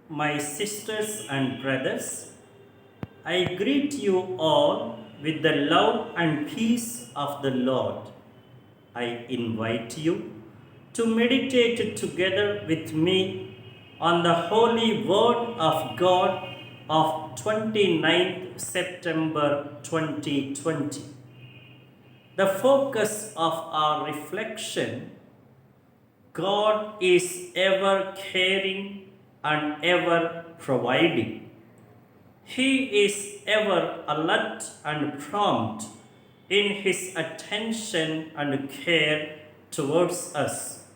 My sisters and brothers, I greet you all with the love and peace of the Lord. I invite you to meditate together with me on the holy word of God of 29th September 2020. The focus of our reflection: God is ever caring and ever providing. He is ever alert and prompt in his attention and care towards us.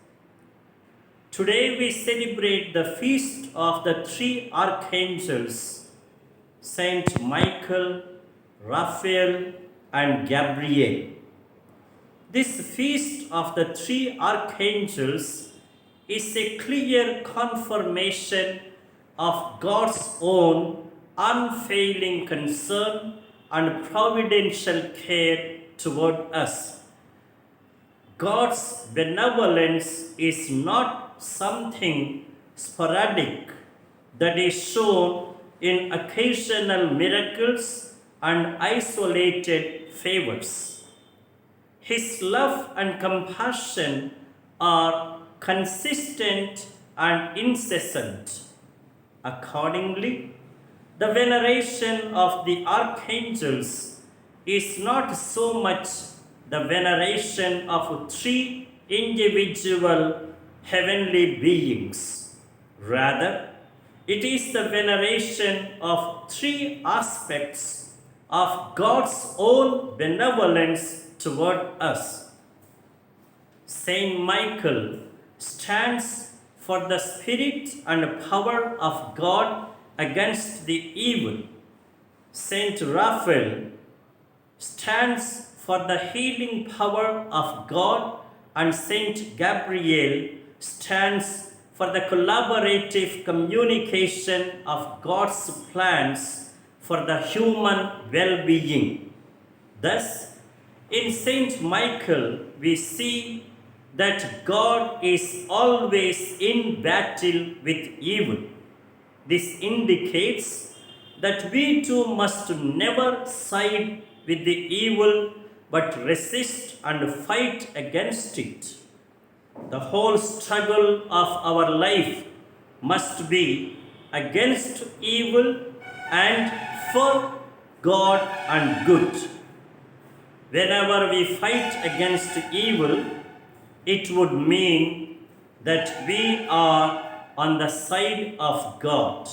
Today we celebrate the feast of the three archangels, Saint Michael, Raphael, and Gabriel. This feast of the three archangels is a clear confirmation of God's own unfailing concern and providential care toward us. God's benevolence is not something sporadic that is shown in occasional miracles and isolated favors. His love and compassion are consistent and incessant. Accordingly, the veneration of the archangels is not so much the veneration of three individual heavenly beings. Rather, it is the veneration of three aspects of God's own benevolence toward us. Saint Michael stands for the spirit and power of God against the evil. Saint Raphael stands for the healing power of God, and Saint Gabriel stands for the collaborative communication of God's plans for the human well-being. Thus, in Saint Michael, we see that God is always in battle with evil. This indicates that we too must never side with the evil but resist and fight against it. The whole struggle of our life must be against evil and for God and good. Whenever we fight against evil, it would mean that we are on the side of God.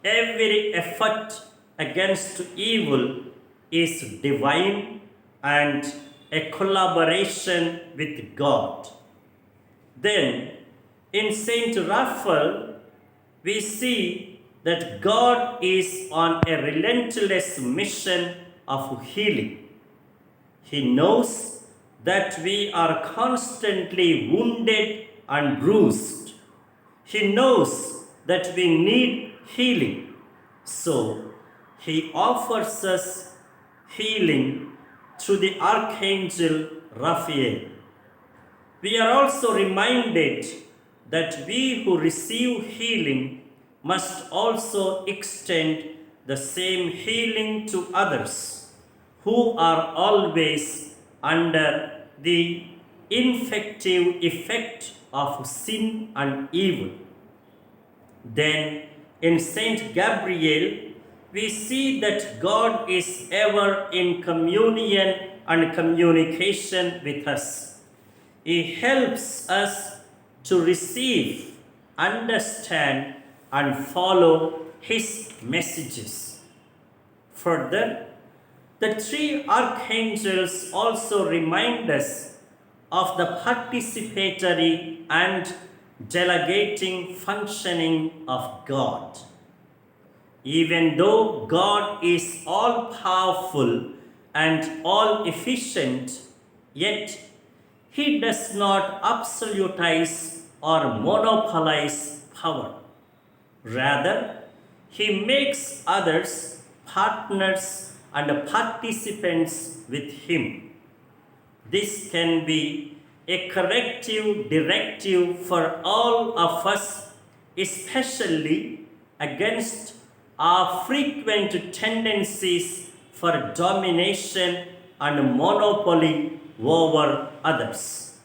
Every effort against evil is divine and a collaboration with God. Then, in Saint Raphael, we see that God is on a relentless mission of healing. He knows that we are constantly wounded and bruised. He knows that we need healing. So, he offers us healing through the Archangel Raphael. We are also reminded that we who receive healing must also extend the same healing to others who are always under the infective effect of sin and evil. Then, in Saint Gabriel, we see that God is ever in communion and communication with us. He helps us to receive, understand, and follow His messages. Further, the three archangels also remind us of the participatory and delegating functioning of God. Even though God is all powerful and all efficient, yet He does not absolutize or monopolize power. Rather, He makes others partners and participants with Him. This can be a corrective directive for all of us especially against our frequent tendencies for domination and monopoly over others.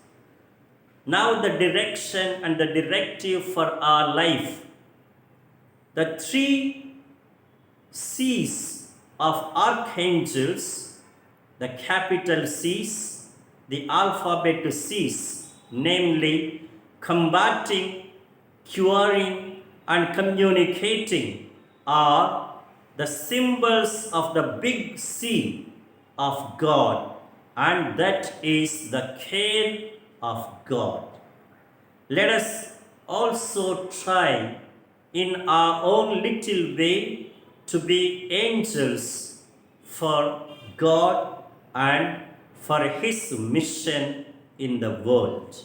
Now, the direction and the directive for our life. The three C's of Archangels, the capital C's, the alphabet C's, namely combating, curing, and communicating, are the symbols of the big C of God, and that is the care of God. Let us also try in our own little way to be angels for God and for His mission in the world.